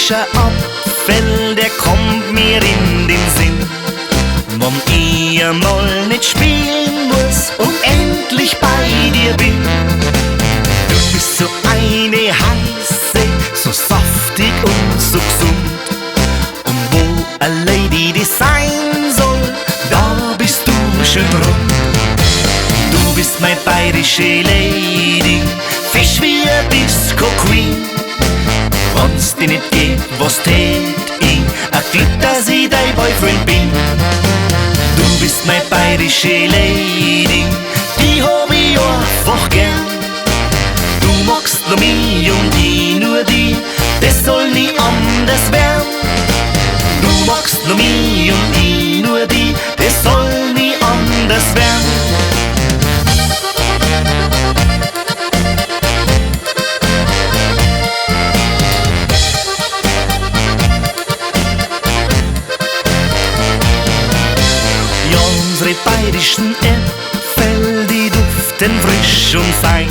bayerischer Apfel, der kommt mir in den Sinn. Wann ich einmal nicht spielen muss und endlich bei dir bin. Du bist so eine heiße, so saftig und so gesund. Und wo a Lady die sein soll, da bist du schön rund. Du bist meine bayerische Lady, Fisch wie a Disco Queen. Wenn's dir nicht geht, was tät ich? A Glück, dass ich dein Boyfriend bin. Du bist meine bayerische Lady, die hab ich einfach gern. Du magst nur mich und ich nur die, das soll nie anders werden. Du magst nur mich und ich nur die, das soll nie anders werden. Ja, unsere bayerischen Äpfel, die duften frisch und fein.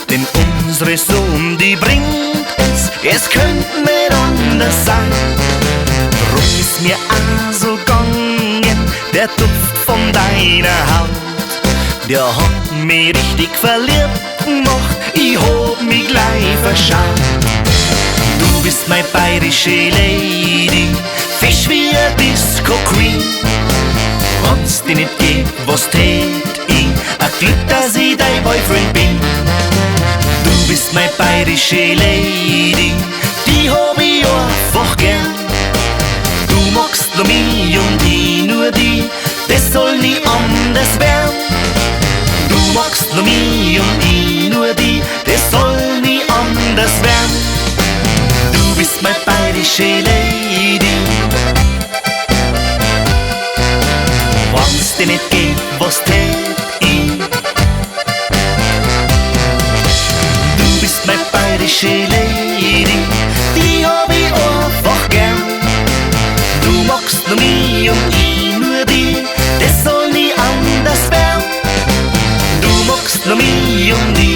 Denn unsere Sohn, die bringt es könnte nicht anders sein. Drum ist mir auch so gegangen, der Duft von deiner Haut. Der hat mich richtig verliebt gemacht, ich hab mich gleich verschaut. Du bist meine bayerische Lady, Fisch wie a Disco Queen. Wenn's dir nicht geht, was tät ich? A Glück, dass ich dein Boyfriend bin. Du bist meine bayerische Lady, die hab ich einfach gern. Du magst nur mich und ich nur die, das soll nie anders werden. Du magst nur mich und ich nur die, das soll nie anders werden. Du bist meine bayerische Lady. Wenn's dir nicht geht, was tät ich? Du bist meine bayerische Lady, die hab ich einfach gern. Du magst nur mich und ich nur die, das soll nie anders werden. Du magst nur mich und ich